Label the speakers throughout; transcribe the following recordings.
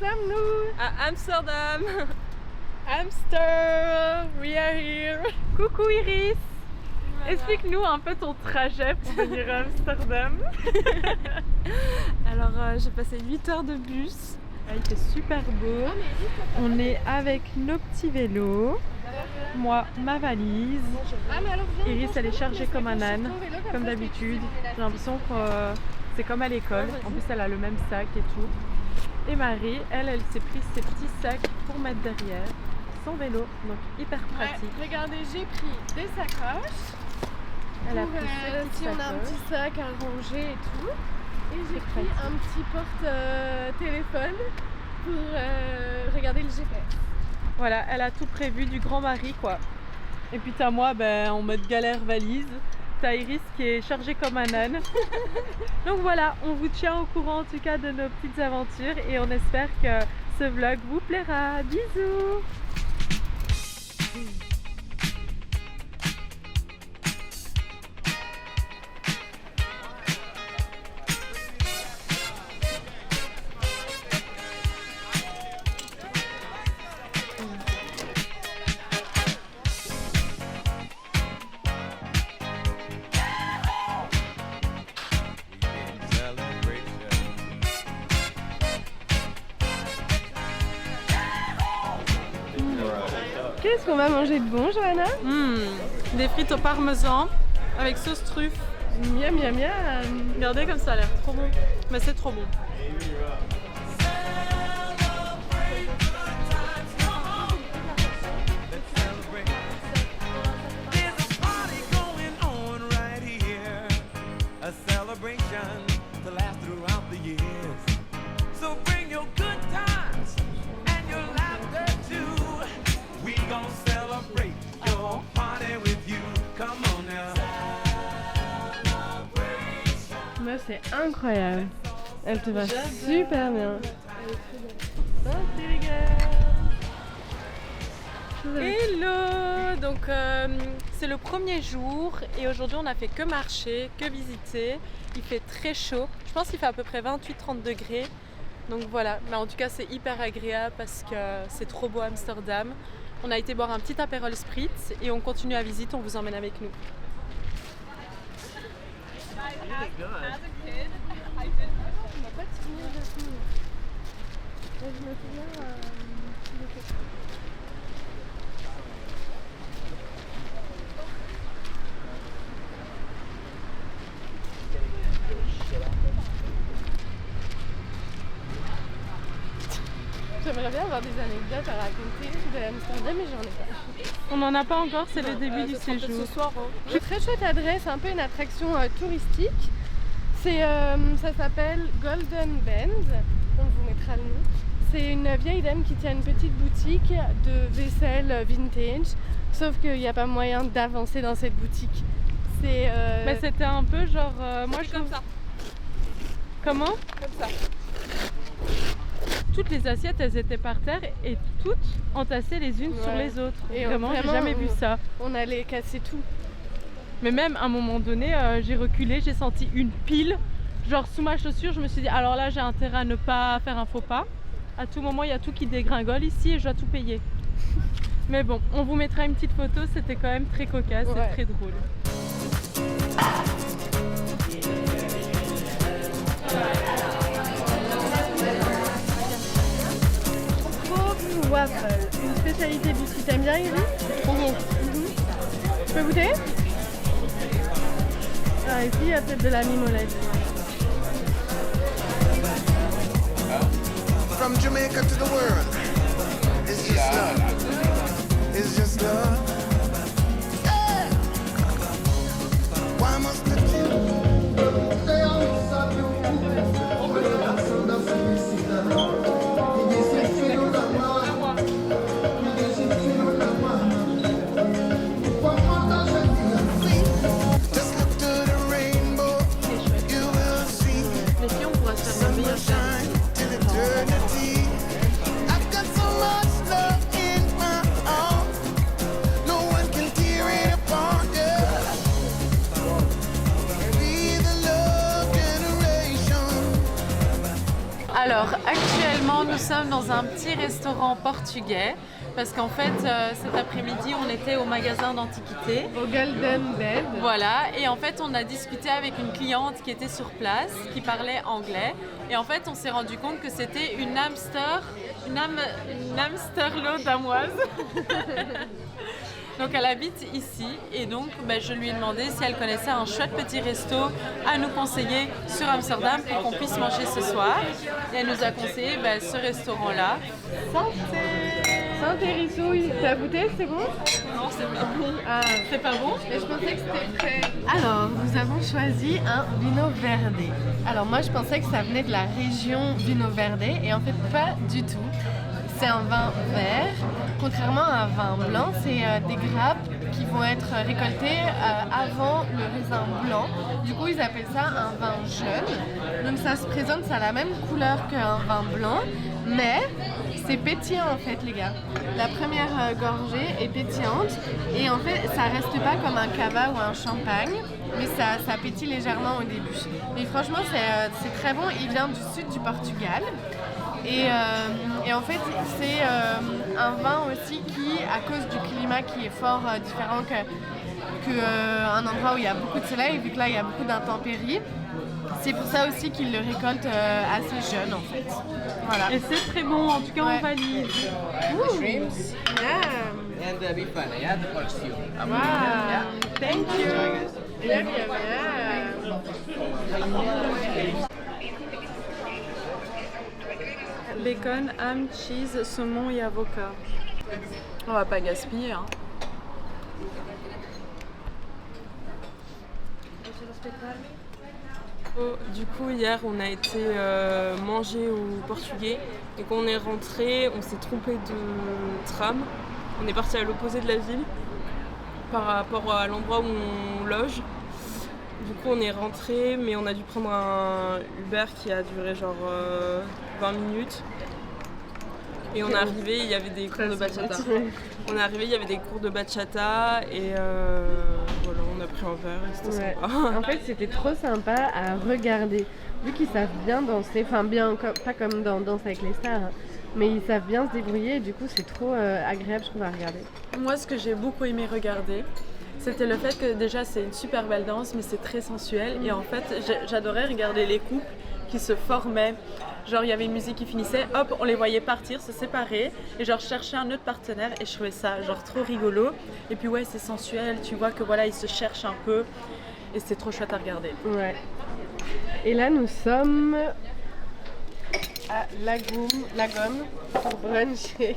Speaker 1: sommes-nous?
Speaker 2: À Amsterdam. Amster, we are here.
Speaker 1: Coucou Iris.
Speaker 2: Voilà.
Speaker 1: Explique-nous un peu ton trajet pour venir à Amsterdam.
Speaker 2: Alors j'ai passé 8 heures de bus.
Speaker 1: Il fait super beau. On est avec nos petits vélos. Moi, ma valise. Iris, elle est chargée comme un âne, comme d'habitude. J'ai l'impression que c'est comme à l'école. En plus, elle a le même sac et tout. Et Marie, elle s'est pris ses petits sacs pour mettre derrière son vélo. Donc hyper pratique.
Speaker 3: Ouais, regardez, j'ai pris des sacoches.
Speaker 1: Elle a
Speaker 3: pour,
Speaker 1: pris ses petites
Speaker 3: si on a un
Speaker 1: sacoches.
Speaker 3: petit sac à ranger et tout. Et j'ai
Speaker 1: C'est
Speaker 3: pris
Speaker 1: pratique.
Speaker 3: un petit porte-téléphone pour regarder le GPS.
Speaker 1: Voilà, elle a tout prévu du grand Marie quoi. Et puis t'as moi en mode galère valise. T'as Iris qui est chargée comme un âne. Donc voilà, on vous tient au courant en tout cas de nos petites aventures et on espère que ce vlog vous plaira. Bisous!
Speaker 3: Qu'est-ce qu'on va manger de bon, Johanna?
Speaker 2: Des frites au parmesan avec sauce truffe.
Speaker 3: Miam miam miam.
Speaker 2: Regardez comme ça a l'air trop bon. Mais c'est trop bon.
Speaker 3: Moi, c'est incroyable. Elle te va super bien. Santé les gars.
Speaker 2: Hello! Donc c'est le premier jour et aujourd'hui on a fait que marcher, que visiter. Il fait très chaud. Je pense qu'il fait à peu près 28-30 degrés. Donc voilà, mais en tout cas c'est hyper agréable parce que c'est trop beau Amsterdam. On a été boire un petit apérol spritz et on continue à visiter, on vous emmène avec nous.
Speaker 3: J'aimerais bien avoir des anecdotes à raconter de Amsterdam, mais j'en ai pas.
Speaker 1: On n'en a pas encore, c'est le début du séjour.
Speaker 2: Ce soir,
Speaker 3: Une très chouette adresse, un peu une attraction touristique. Ça s'appelle Golden Bend. On vous mettra le nom. C'est une vieille dame qui tient une petite boutique de vaisselle vintage. Sauf qu'il n'y a pas moyen d'avancer dans cette boutique.
Speaker 1: Mais c'était un peu genre. Moi je
Speaker 2: comme
Speaker 1: trouve.
Speaker 2: ça.
Speaker 1: Comment?
Speaker 2: Comme ça.
Speaker 1: Toutes les assiettes elles étaient par terre et toutes entassées les unes sur
Speaker 3: Ouais.
Speaker 1: les autres.
Speaker 3: Et
Speaker 1: Vraiment, j'ai
Speaker 3: vraiment,
Speaker 1: jamais vu ça.
Speaker 3: On allait casser tout.
Speaker 1: Mais même à un moment donné, j'ai reculé, j'ai senti une pile, genre sous ma chaussure. Je me suis dit, alors là, j'ai intérêt à ne pas faire un faux pas. À tout moment, il y a tout qui dégringole ici et je dois tout payer. Mais bon, on vous mettra une petite photo, c'était quand même très cocasse
Speaker 3: Ouais.
Speaker 1: et très drôle.
Speaker 3: Waffle, une spécialité d'ici. T'aimes bien, Iris?
Speaker 2: Trop bon.
Speaker 3: Je peux goûter? Ah, ici, il y a peut-être de la mimolette.
Speaker 4: From Jamaica to the world, it's just love. It's just love. Yeah. Why must the just look to the rainbow, you will see
Speaker 2: Les filles, on pourra se faire un meilleur
Speaker 4: shine till eternity. I've got so much love in
Speaker 2: sommes dans un petit restaurant portugais parce qu'en fait cet après-midi on était au magasin d'antiquités.
Speaker 3: Au Golden Bed.
Speaker 2: Voilà, et en fait on a discuté avec une cliente qui était sur place, qui parlait anglais, et en fait on s'est rendu compte que c'était une hamsterlo damoise. Donc elle habite ici et donc je lui ai demandé si elle connaissait un chouette petit resto à nous conseiller sur Amsterdam pour qu'on puisse manger ce soir. Et elle nous a conseillé ce restaurant-là.
Speaker 3: Santé Rissouille, t'as goûté, c'est bon?
Speaker 2: Non, c'est pas bon.
Speaker 3: Ah,
Speaker 2: C'est pas bon?
Speaker 3: mais je pensais que c'était prêt. Alors, nous avons choisi un Vino Verde. Alors moi, je pensais que ça venait de la région Vino Verde et en fait pas du tout. C'est un vin vert, contrairement à un vin blanc, c'est des grappes qui vont être récoltées avant le raisin blanc. Du coup, ils appellent ça un vin jeune. Donc ça se présente, ça a la même couleur qu'un vin blanc, mais c'est pétillant en fait les gars. La première gorgée est pétillante et en fait ça reste pas comme un cava ou un champagne, mais ça pétille légèrement au début. Et franchement c'est très bon, il vient du sud du Portugal. Et en fait, c'est un vin aussi qui, à cause du climat qui est fort différent qu'un endroit où il y a beaucoup de soleil, vu que là il y a beaucoup d'intempéries, c'est pour ça aussi qu'ils le récoltent assez jeune en fait. Voilà.
Speaker 1: Et c'est très bon, en tout cas on valide.
Speaker 5: Shrimps
Speaker 3: Yeah.
Speaker 5: and the beef yeah, the portion.
Speaker 3: Wow. Thank you. Bien, bien, bien.
Speaker 1: Bacon, ham, cheese, saumon et avocat.
Speaker 2: On va pas gaspiller. Hein.
Speaker 6: Du coup, hier, on a été manger au Portugais et quand on est rentré, on s'est trompé de tram. On est parti à l'opposé de la ville par rapport à l'endroit où on loge. Du coup, on est rentré, mais on a dû prendre un Uber qui a duré genre 20 minutes. Et on est arrivé, il y avait des cours de bachata. On est arrivé, il y avait des cours de bachata et voilà, on a pris un verre et c'était
Speaker 3: Ouais.
Speaker 6: sympa.
Speaker 3: En fait, c'était trop sympa à regarder. Vu qu'ils savent bien danser, enfin bien, pas comme dans Danse avec les stars, hein, mais ils savent bien se débrouiller et du coup c'est trop agréable je trouve à regarder.
Speaker 1: Moi, ce que j'ai beaucoup aimé regarder, c'était le fait que déjà c'est une super belle danse, mais c'est très sensuel. Et en fait, j'adorais regarder les couples qui se formaient. Genre, il y avait une musique qui finissait, hop, on les voyait partir, se séparer. Et genre, je cherchais un autre partenaire et je trouvais ça genre trop rigolo. Et puis ouais, c'est sensuel, tu vois que voilà, ils se cherchent un peu. Et c'est trop chouette à regarder.
Speaker 3: Ouais. Et là nous sommes à Lagom pour bruncher.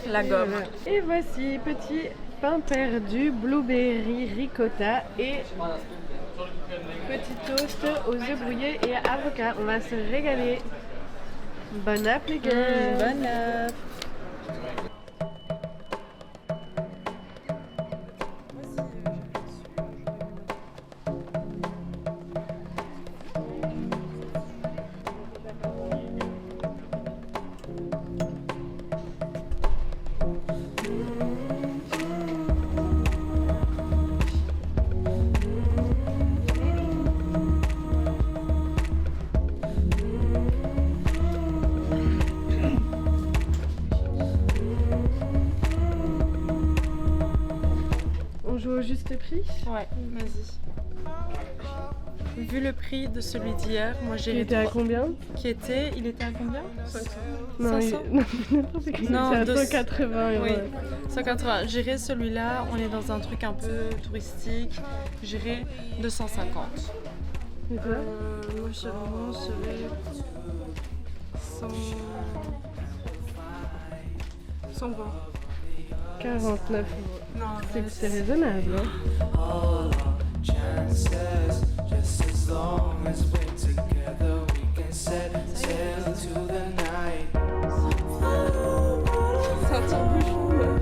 Speaker 1: La gomme.
Speaker 3: Et voici petit pain perdu, blueberry ricotta et petit toast aux œufs brouillés et avocat. On va se régaler. Bon appétit.
Speaker 1: Bonne app.
Speaker 3: On joue au juste prix.
Speaker 1: Ouais, vas-y. Vu le prix de celui d'hier, moi
Speaker 3: Il
Speaker 1: j'irais
Speaker 3: était à combien?
Speaker 1: il était à combien? 500.
Speaker 3: Non,
Speaker 1: 500?
Speaker 3: n'importe quoi.
Speaker 1: Non,
Speaker 3: C'est à
Speaker 1: 200.
Speaker 3: 180 euros.
Speaker 1: Oui, 180. J'irai celui-là, on est dans un truc un peu touristique. J'irai 250.
Speaker 3: Et toi?
Speaker 6: Moi, je dirais 100... 120.
Speaker 3: 49 euros.
Speaker 6: Non,
Speaker 3: C'est raisonnable. Hein.
Speaker 4: Chances, just as long as we're together, we can set sail to the night.
Speaker 6: c'est un tire-bouchon, meuf.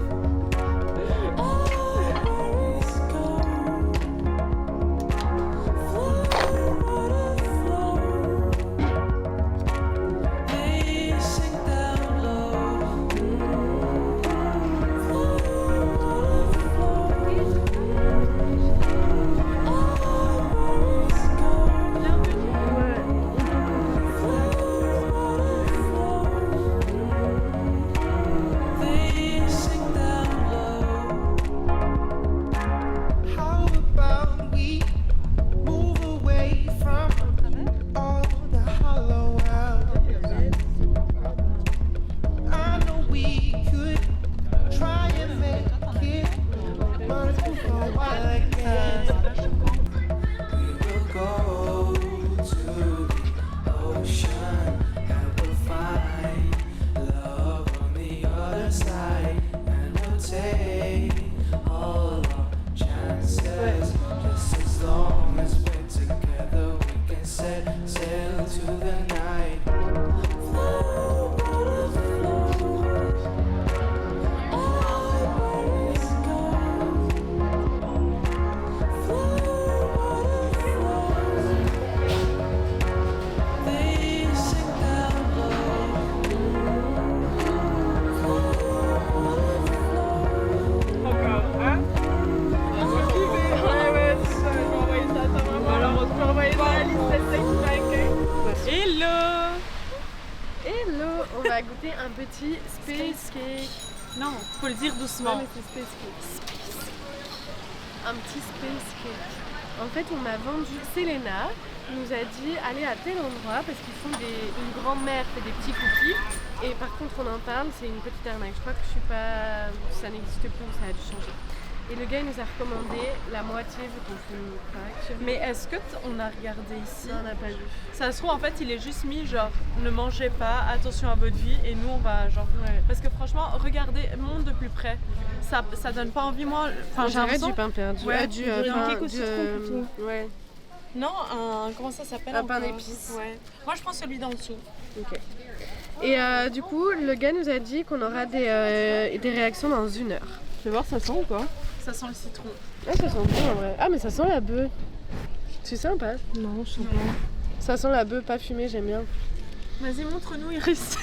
Speaker 3: on va goûter un petit space cake.
Speaker 2: Non, faut le dire
Speaker 3: Ouais,
Speaker 2: doucement.
Speaker 3: mais c'est space cake. Un petit space cake. En fait, on m'a vendu, Selena nous a dit allez à tel endroit parce qu'ils font une grand-mère fait des petits cookies et par contre on en parle, c'est une petite arnaque. Je crois que ça n'existe plus ou ça a dû changer. Et le gars il nous a recommandé la moitié vu qu'on fait une craque.
Speaker 2: Mais est-ce que on a regardé ici?
Speaker 3: Non, on n'a pas vu.
Speaker 2: Ça se trouve en fait il est juste mis genre ne mangez pas, attention à votre vie et nous on va genre
Speaker 3: Ouais.
Speaker 2: parce que franchement regardez, monte de plus près. Ça donne pas envie moi. Enfin j'ai l'impression.
Speaker 3: Du pain perdu.
Speaker 2: Ouais,
Speaker 3: Du
Speaker 2: du
Speaker 3: pain
Speaker 2: cake au citron plutôt.
Speaker 3: Ouais.
Speaker 2: Non, comment ça s'appelle
Speaker 3: Un pain
Speaker 2: encore
Speaker 3: d'épices.
Speaker 2: Ouais. Moi je prends celui d'en dessous.
Speaker 3: Ok. Et du coup, le gars nous a dit qu'on aura des réactions dans 1 heure. Je vais voir, ça sent ou pas?
Speaker 2: Ça sent le citron.
Speaker 3: Ah, ça sent bon en vrai. Ah, mais ça sent la bœuf. Tu sais ou pas?
Speaker 6: Non, je sais pas.
Speaker 3: Ça sent la bœuf pas fumée, j'aime bien.
Speaker 2: Vas-y montre-nous Iris.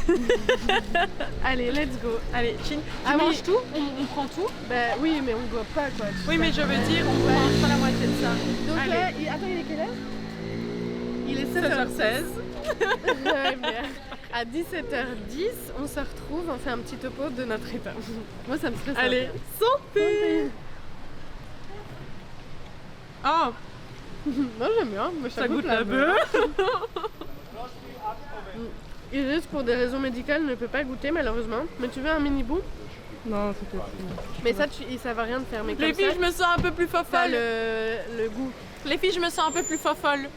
Speaker 3: Allez, let's go.
Speaker 2: Allez, Chin, tu
Speaker 3: Ah oui.
Speaker 2: manges tout on prend tout?
Speaker 3: Bah oui, mais on boit pas quoi.
Speaker 2: Oui mais je veux dire on mange pas la moitié de ça.
Speaker 3: Donc
Speaker 2: Allez.
Speaker 3: là, attends, il est quelle heure? Il est
Speaker 2: 7h16.
Speaker 3: Ouais, mais à 17h10, on se retrouve, on fait un petit topo de notre état. Moi, ça me stresse.
Speaker 2: Allez, santé. Oh,
Speaker 3: Moi, j'aime bien. Moi,
Speaker 2: ça goûte la bœuf.
Speaker 3: Iris, pour des raisons médicales, ne peut pas goûter malheureusement. Mais tu veux un mini bout?
Speaker 6: Non, c'est peut-être.
Speaker 3: Mais ça va rien te faire. Mais
Speaker 2: Les
Speaker 3: comme
Speaker 2: filles,
Speaker 3: ça,
Speaker 2: je me sens un peu plus
Speaker 3: t'as
Speaker 2: fofolle.
Speaker 3: le goût.
Speaker 2: Les filles, je me sens un peu plus fofolle.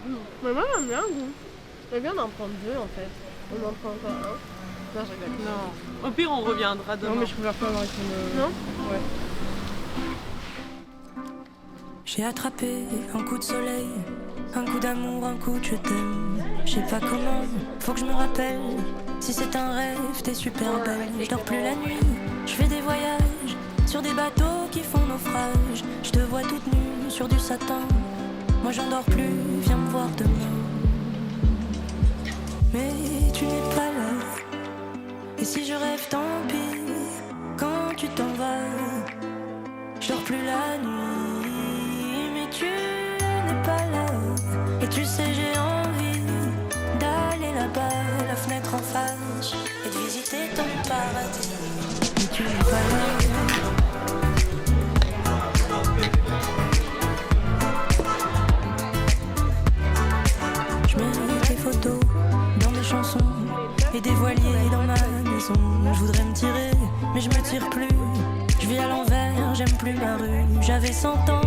Speaker 3: Mais moi, j'aime bien le goût. J'aime bien d'en prendre 2 en fait. On en prend encore un. Non, je rigole.
Speaker 2: Non. Au pire, on reviendra demain.
Speaker 6: Non, mais je préfère pas avoir avec une.
Speaker 3: Non?
Speaker 6: Ouais.
Speaker 7: J'ai attrapé un coup de soleil, un coup d'amour, un coup de je t'aime. Je sais pas comment, faut que je me rappelle. Si c'est un rêve, t'es super belle. Je dors plus la nuit, je fais des voyages sur des bateaux qui font naufrage. Je te vois toute nue sur du satin. Moi j'en dors plus, viens me voir demain. Mais tu n'es pas là. Et si je rêve, tant pis. Quand tu t'en vas, je dors plus la nuit. Mais tu n'es pas là. Et tu sais, j'ai envie d'aller là-bas, la fenêtre en face, et de visiter ton paradis. Mais tu n'es pas là. Je mets des photos dans mes chansons et des voiliers dans ma maison. Je voudrais me tirer, mais je me tire plus. Je vis à l'envers, j'aime plus ma rue. J'avais 100 ans,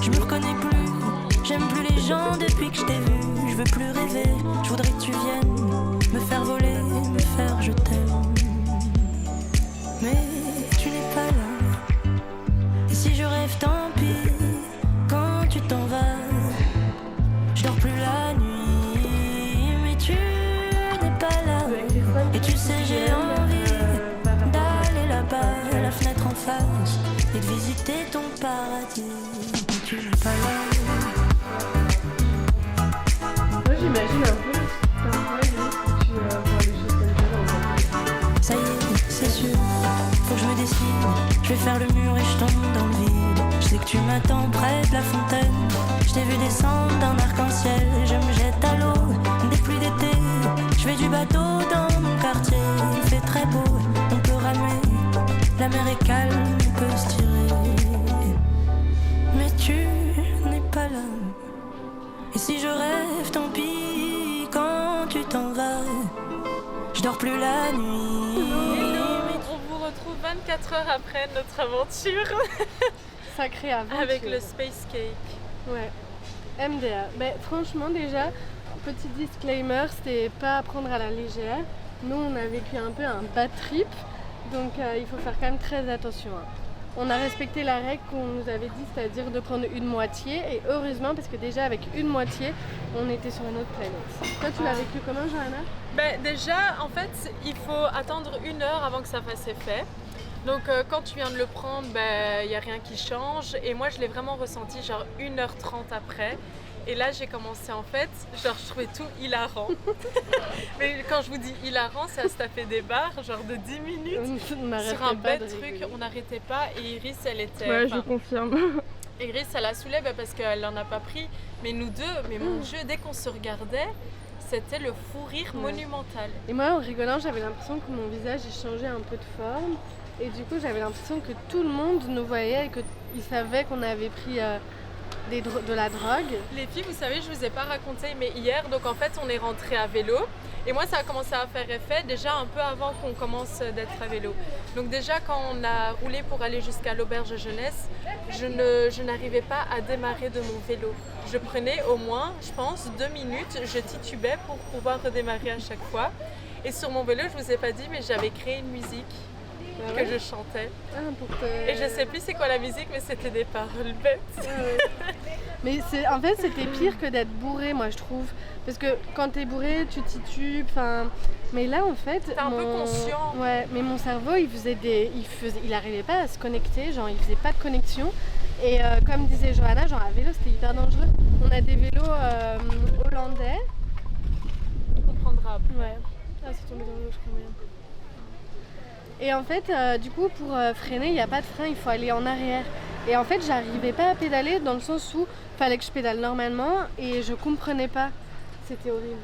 Speaker 7: je me reconnais plus. J'aime plus les gens depuis que je t'ai vu. Je veux plus rêver, je voudrais que tu viennes me faire voler, me faire je t'aime. Mais tu n'es pas là. Et si je rêve, tant pis. Quand tu t'en vas, je dors plus la nuit. Mais tu n'es pas là. Et tu sais, j'ai envie d'aller là-bas, la fenêtre en face, et de visiter ton paradis. Mais tu n'es pas là.
Speaker 3: Moi, j'imagine un peu parfois, Iris, que tu vois des choses comme ça dans le.
Speaker 7: Ça y est, c'est sûr, faut que je me décide. Je vais faire le mur et je tombe dans le vide. Je sais que tu m'attends près de la fontaine. Je t'ai vu descendre d'un arc-en-ciel. Je me jette à l'eau, des pluies d'été. Je fais du bateau dans mon quartier. Il fait très beau, on peut ramer. La mer est calme, on peut se tirer. Mais tu n'es pas là. Et si je rêve, tant pis. Quand tu t'en vas, je dors plus la nuit.
Speaker 2: On vous retrouve 24 heures après notre aventure
Speaker 3: Sacré aventure.
Speaker 2: avec le Space Cake.
Speaker 3: Ouais. MDA. Mais franchement, déjà, petit disclaimer, c'était pas à prendre à la légère. Nous, on a vécu un peu un bad trip, donc il faut faire quand même très attention. Hein. On a respecté la règle qu'on nous avait dit, c'est-à-dire de prendre une moitié, et heureusement, parce que déjà avec une moitié, on était sur une autre planète. Toi, tu l'as vécu comment, Johanna?
Speaker 2: Ben, déjà, en fait, il faut attendre 1 heure avant que ça fasse effet. Donc quand tu viens de le prendre, il n'y a rien qui change. Et moi, je l'ai vraiment ressenti genre 1h30 après. Et là, j'ai commencé en fait, genre je trouvais tout hilarant. Mais quand je vous dis hilarant, ça se tapait des barres, genre de 10 minutes. Sur un bête truc, on n'arrêtait pas. Et Iris, elle était...
Speaker 6: Ouais, je confirme.
Speaker 2: Iris, ça la saoulait parce qu'elle n'en a pas pris. Mais nous deux, mais mon Dieu, dès qu'on se regardait, c'était le fou rire monumental.
Speaker 3: Et moi, en rigolant, j'avais l'impression que mon visage il changeait un peu de forme. Et du coup, j'avais l'impression que tout le monde nous voyait et qu'ils savaient qu'on avait pris de la drogue.
Speaker 2: Les filles, vous savez, je vous ai pas raconté, mais hier, donc en fait, on est rentré à vélo. Et moi, ça a commencé à faire effet déjà un peu avant qu'on commence d'être à vélo. Donc déjà, quand on a roulé pour aller jusqu'à l'auberge jeunesse, je n'arrivais pas à démarrer de mon vélo. Je prenais au moins, je pense, 2 minutes, je titubais pour pouvoir redémarrer à chaque fois. Et sur mon vélo, je vous ai pas dit, mais j'avais créé une musique que je chantais. Et je sais plus c'est quoi la musique, mais c'était des paroles bêtes.
Speaker 3: Mais en fait, c'était pire que d'être bourré, moi, je trouve. Parce que quand t'es bourré, tu titubes, mais là, en fait...
Speaker 2: T'es un peu conscient.
Speaker 3: Ouais, mais mon cerveau, il arrivait pas à se connecter, genre, il faisait pas de connexion. Et comme disait Johanna, genre, à vélo, c'était hyper dangereux. On a des vélos hollandais.
Speaker 2: On prendra après.
Speaker 3: Ouais. Ah, c'est tombé dans l'eau, je crois bien. Et en fait, du coup, pour freiner, il n'y a pas de frein, il faut aller en arrière. Et en fait, j'arrivais pas à pédaler dans le sens où il fallait que je pédale normalement et je comprenais pas. C'était horrible.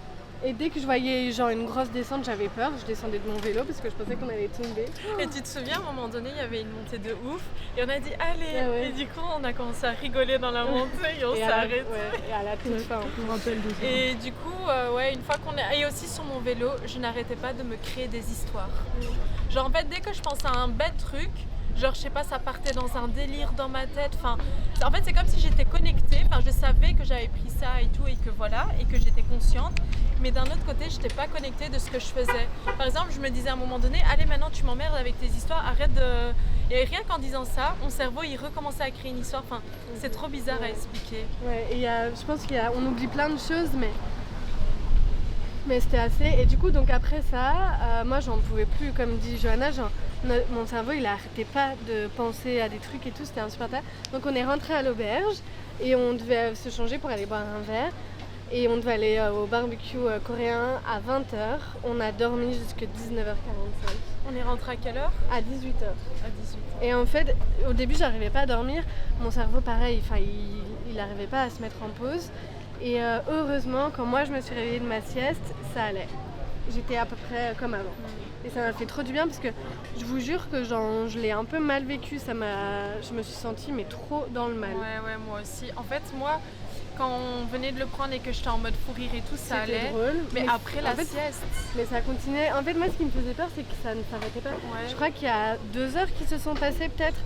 Speaker 3: Et dès que je voyais genre une grosse descente, j'avais peur. Je descendais de mon vélo parce que je pensais qu'on allait tomber.
Speaker 2: Et tu te souviens, à un moment donné, il y avait une montée de ouf et on a dit allez.
Speaker 3: Ah ouais.
Speaker 2: Et du coup, on a commencé à rigoler dans la montée et on s'est arrêté.
Speaker 3: Et à la toute fin.
Speaker 1: Je me rappelle de ça.
Speaker 2: Et du coup, une fois qu'on est... Et aussi sur mon vélo, je n'arrêtais pas de me créer des histoires. Genre en fait, dès que je pensais à un bête truc, genre je sais pas, ça partait dans un délire dans ma tête. En fait, c'est comme si j'étais connectée. Je savais que j'avais pris ça et tout et que voilà, et que j'étais consciente. Mais d'un autre côté, j'étais pas connectée de ce que je faisais. Par exemple, je me disais à un moment donné, allez maintenant tu m'emmerdes avec tes histoires, arrête de... Et rien qu'en disant ça, mon cerveau il recommençait à créer une histoire. C'est trop bizarre à expliquer.
Speaker 3: Ouais, et je pense qu'on oublie plein de choses, mais c'était assez. Et du coup, donc après ça, moi j'en pouvais plus, comme dit Johanna, mon cerveau il arrêtait pas de penser à des trucs et tout, c'était insupportable. Donc on est rentré à l'auberge et on devait se changer pour aller boire un verre. Et on devait aller au barbecue coréen à 20h. On a dormi jusqu'à 19h45.
Speaker 2: On est rentré à quelle heure?
Speaker 3: À 18h.
Speaker 2: À 18h.
Speaker 3: Et en fait, au début, j'arrivais pas à dormir. Mon cerveau, pareil, il n'arrivait pas à se mettre en pause. Et heureusement, quand moi je me suis réveillée de ma sieste, ça allait. J'étais à peu près comme avant. Et ça m'a fait trop du bien parce que je vous jure que je l'ai un peu mal vécu. Je me suis sentie mais trop dans le mal.
Speaker 2: Ouais, moi aussi. En fait, moi, quand on venait de le prendre et que j'étais en mode fou rire et tout, ça allait.
Speaker 3: Drôle.
Speaker 2: Mais après la sieste.
Speaker 3: Mais ça continuait. En fait, moi, ce qui me faisait peur, c'est que ça ne s'arrêtait pas. Ouais. Je crois qu'il y a 2 heures qui se sont passées peut-être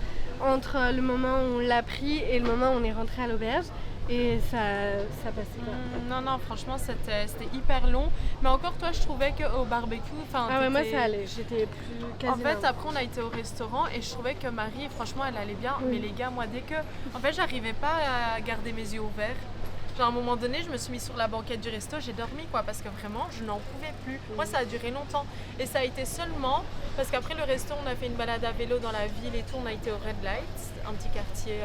Speaker 3: entre le moment où on l'a pris et le moment où on est rentré à l'auberge. Et ça passait pas.
Speaker 2: Non, franchement, c'était hyper long. Mais encore, toi, je trouvais qu'au barbecue...
Speaker 3: ouais, moi, ça allait. J'étais plus quasiment...
Speaker 2: En fait, après, on a été au restaurant et je trouvais que Marie, franchement, elle allait bien. Oui. Mais les gars, moi, dès que... En fait, j'arrivais pas à garder mes yeux ouverts. Genre, à un moment donné, je me suis mise sur la banquette du resto, j'ai dormi, quoi, parce que vraiment, je n'en pouvais plus. Moi, ça a duré longtemps. Et ça a été seulement... Parce qu'après le resto, on a fait une balade à vélo dans la ville et tout. On a été au Red Light, un petit quartier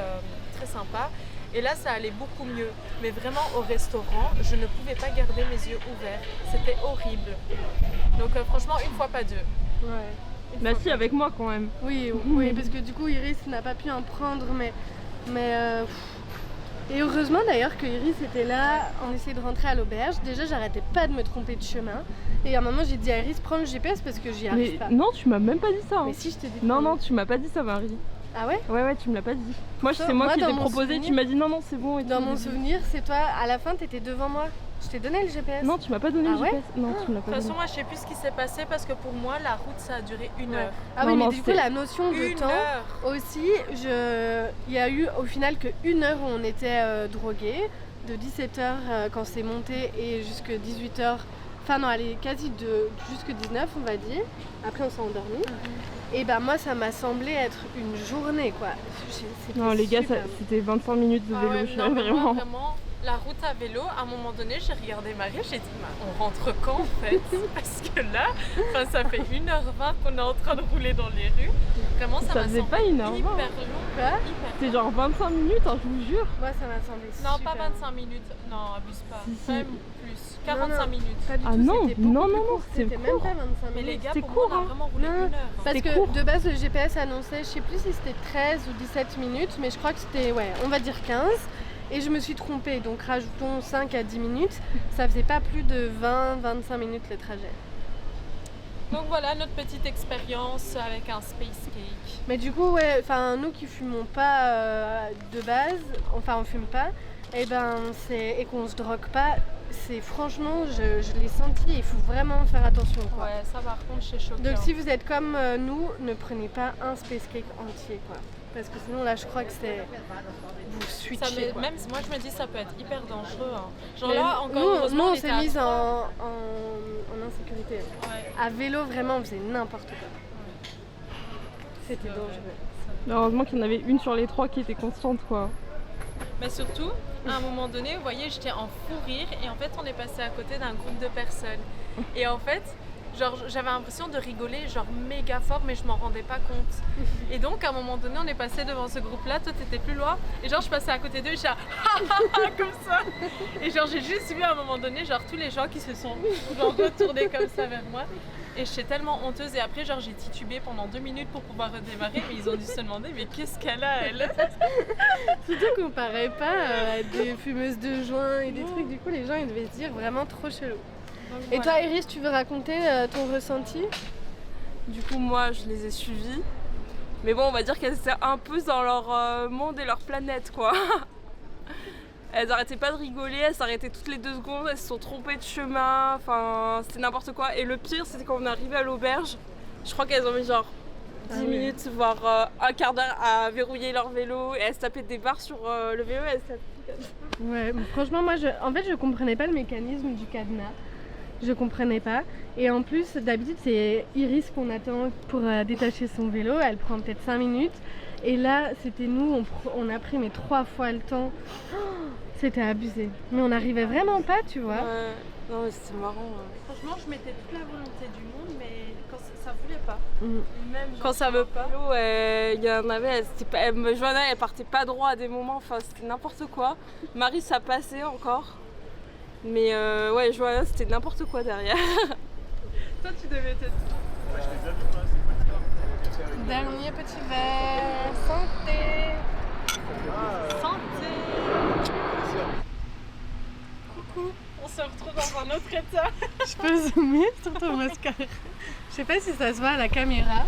Speaker 2: très sympa. Et là, ça allait beaucoup mieux. Mais vraiment, au restaurant, je ne pouvais pas garder mes yeux ouverts. C'était horrible. Donc franchement, une fois, pas deux.
Speaker 3: Ouais.
Speaker 1: Bah si, avec moi quand même.
Speaker 3: Oui, parce que du coup, Iris n'a pas pu en prendre, Et heureusement d'ailleurs que Iris était là, on essayait de rentrer à l'auberge. Déjà, j'arrêtais pas de me tromper de chemin. Et à un moment, j'ai dit à Iris, prends le GPS parce que j'y arrive pas.
Speaker 1: Non, tu m'as même pas dit ça.
Speaker 3: Mais si, je t'ai dit.
Speaker 1: Non, tu m'as pas dit ça, Marie.
Speaker 3: Ah ouais?
Speaker 1: Ouais, tu me l'as pas dit. C'est moi qui t'ai proposé, tu m'as dit non, c'est bon.
Speaker 3: Dans mon souvenir, c'est toi, à la fin, t'étais devant moi. Je t'ai donné le GPS.
Speaker 1: Non, tu m'as pas donné le GPS. Non, tu me l'as pas donné.
Speaker 2: De toute façon, moi, je sais plus ce qui s'est passé parce que pour moi, la route, ça a duré 1 heure.
Speaker 3: Ah oui, mais du coup, la notion de temps aussi, il y a eu au final que 1 heure où on était drogués, de 17h quand c'est monté et jusque 18h. Enfin non, allez, quasi jusque 19, on va dire. Après, on s'est endormi. Et ben moi, ça m'a semblé être une journée, quoi.
Speaker 1: Non, les gars, c'était 25 minutes de vélo.
Speaker 2: Ouais, vraiment, la route à vélo, à un moment donné, j'ai regardé Marie, j'ai dit, on rentre quand en fait? Parce que là, ça fait 1h20 qu'on est en train de rouler dans les rues. Vraiment, ça m'a semblé
Speaker 1: pas 1h20.
Speaker 2: hyper long.
Speaker 1: C'était genre 25 minutes, je vous jure.
Speaker 3: Moi, ça m'a semblé
Speaker 2: Non, pas 25 minutes. Non, abuse pas. Même plus. 45 minutes.
Speaker 3: Pas du tout, c'était même pas 25 minutes.
Speaker 2: Mais les gars, pour moi, on a vraiment roulé 1 heure.
Speaker 3: Parce que de base, le GPS annonçait, je sais plus si c'était 13 ou 17 minutes, mais je crois que c'était, on va dire 15. Et je me suis trompée, donc rajoutons 5 à 10 minutes. Ça faisait pas plus de 20-25 minutes le trajet.
Speaker 2: Donc voilà notre petite expérience avec un space cake.
Speaker 3: Mais du coup, ouais, enfin nous qui fumons pas de base, enfin on fume pas, et qu'on se drogue pas, c'est franchement, je l'ai senti, il faut vraiment faire attention, quoi.
Speaker 2: Ouais, ça par contre c'est choquant.
Speaker 3: Donc si vous êtes comme nous, ne prenez pas un space cake entier, quoi. Parce que sinon là je crois que c'est... Vous switchez, quoi.
Speaker 2: Même moi je me dis ça peut être hyper dangereux. Hein. Genre
Speaker 3: Mais
Speaker 2: là encore
Speaker 3: nous,
Speaker 2: heureusement
Speaker 3: on s'est
Speaker 2: était à
Speaker 3: mise
Speaker 2: 3.
Speaker 3: en insécurité.
Speaker 2: Ouais.
Speaker 3: À vélo vraiment on faisait n'importe quoi. C'était dangereux.
Speaker 1: Heureusement qu'il y en avait une sur les 3 qui était constante quoi.
Speaker 2: Mais surtout, à un moment donné, vous voyez, j'étais en fou rire et en fait on est passé à côté d'un groupe de personnes. Et en fait, genre j'avais l'impression de rigoler genre méga fort mais je m'en rendais pas compte. Et donc à un moment donné on est passé devant ce groupe là, toi t'étais plus loin et genre je passais à côté d'eux et j'étais comme ça. Et genre j'ai juste vu à un moment donné genre tous les gens qui se sont genre retournés comme ça vers moi. Et j'étais tellement honteuse et après genre j'ai titubé pendant 2 minutes pour pouvoir redémarrer mais ils ont dû se demander mais qu'est-ce qu'elle a elle.
Speaker 3: Surtout qu'on paraît pas à des fumeuses de joint et des trucs, du coup les gens ils devaient se dire vraiment trop chelou.
Speaker 2: Donc,
Speaker 3: Et
Speaker 2: voilà.
Speaker 3: toi Iris, tu veux raconter ton ressenti?
Speaker 6: Du coup, moi, je les ai suivies. Mais bon, on va dire qu'elles étaient un peu dans leur monde et leur planète, quoi. Elles arrêtaient pas de rigoler, elles s'arrêtaient toutes les 2 secondes, elles se sont trompées de chemin, enfin, c'était n'importe quoi. Et le pire, c'était quand on est arrivé à l'auberge, je crois qu'elles ont mis genre 10 minutes, voire un quart d'heure à verrouiller leur vélo, et elles se tapaient des barres sur le vélo, et elles se tapaient.
Speaker 3: Ouais, mais franchement moi je comprenais pas le mécanisme du cadenas. Je comprenais pas. Et en plus, d'habitude, c'est Iris qu'on attend pour détacher son vélo. Elle prend peut-être 5 minutes. Et là, c'était nous, on a pris mais 3 fois le temps. Oh, c'était abusé. Mais on n'arrivait vraiment pas, tu vois.
Speaker 6: Ouais, non mais c'était marrant.
Speaker 2: Franchement je mettais toute la volonté du monde mais quand ça voulait pas.
Speaker 3: Mm.
Speaker 2: Et même genre,
Speaker 6: Quand ça veut pas, il y en avait, Johanna elle partait pas droit à des moments, enfin c'était n'importe quoi. Marie ça passait encore. Mais ouais, Johanna c'était n'importe quoi derrière.
Speaker 2: Toi tu devais être...
Speaker 3: Dernier petit verre. Santé.
Speaker 2: Santé. Coucou, on se retrouve dans un autre état.
Speaker 3: Je peux zoomer sur ton mascara. Je sais pas si ça se voit à la caméra.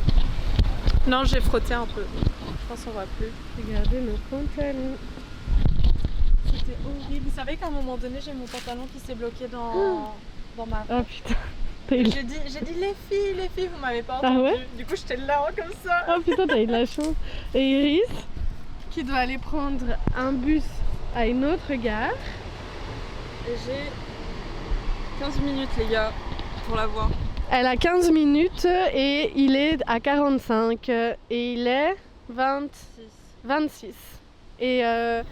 Speaker 2: Non, j'ai frotté un peu. Je pense qu'on voit plus.
Speaker 3: Regardez nos pantalons.
Speaker 2: C'était horrible. Vous savez qu'à un moment donné, j'ai mon pantalon qui s'est bloqué dans ma...
Speaker 3: Oh putain.
Speaker 2: J'ai dit les filles, vous m'avez pas entendu.
Speaker 3: Ah ouais?
Speaker 2: Du coup, j'étais là comme ça.
Speaker 3: Oh putain, t'as eu de la chance. Et Iris, qui doit aller prendre un bus à une autre gare.
Speaker 6: Et j'ai 15 minutes les gars pour la voir.
Speaker 3: Elle a 15 minutes et il est à 45 et il est 26. Et un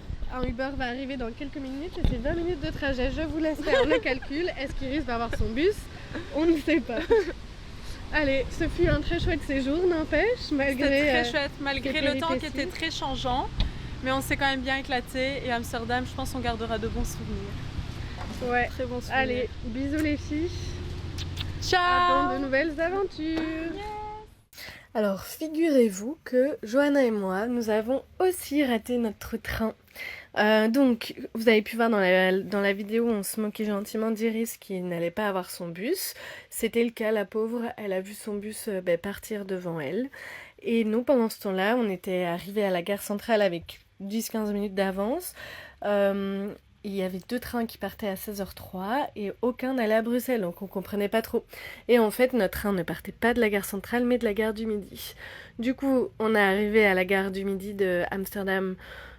Speaker 3: Uber va arriver dans quelques minutes et c'est 20 minutes de trajet. Je vous laisse faire le calcul. Est-ce qu'Iris va avoir son bus? On ne sait pas. Allez, ce fut un très chouette séjour, n'empêche, malgré...
Speaker 2: C'était très chouette, malgré
Speaker 3: ces
Speaker 2: le temps qui
Speaker 3: péripéties.
Speaker 2: était très changeant. Mais on s'est quand même bien éclaté et Amsterdam, je pense qu'on gardera de bons souvenirs.
Speaker 3: Ouais.
Speaker 6: Très bon souvenir.
Speaker 3: Allez, bisous les filles.
Speaker 2: Ciao.
Speaker 3: Dans de nouvelles aventures. Alors, figurez-vous que Johanna et moi, nous avons aussi raté notre train. Donc, vous avez pu voir dans la vidéo, on se moquait gentiment d'Iris qui n'allait pas avoir son bus. C'était le cas, la pauvre, elle a vu son bus partir devant elle. Et nous, pendant ce temps-là, on était arrivés à la gare centrale avec 10-15 minutes d'avance. Il y avait 2 trains qui partaient à 16h03 et aucun n'allait à Bruxelles, donc on comprenait pas trop. Et en fait, notre train ne partait pas de la gare centrale, mais de la gare du Midi. Du coup, on est arrivé à la gare du Midi de Amsterdam.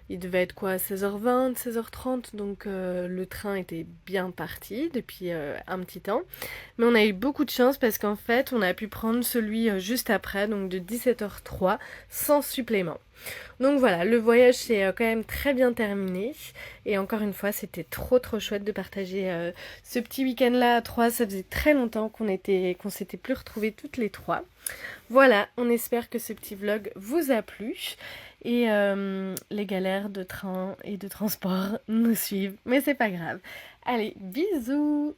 Speaker 3: Il devait être quoi, 16h20, 16h30, donc le train était bien parti depuis un petit temps. Mais on a eu beaucoup de chance parce qu'en fait, on a pu prendre celui juste après, donc de 17h03, sans supplément. Donc voilà, le voyage s'est quand même très bien terminé. Et encore une fois, c'était trop chouette de partager ce petit week-end-là à 3. Ça faisait très longtemps qu'on s'était plus retrouvés toutes les 3. Voilà, on espère que ce petit vlog vous a plu. Et les galères de train et de transport nous suivent, mais c'est pas grave. Allez, bisous!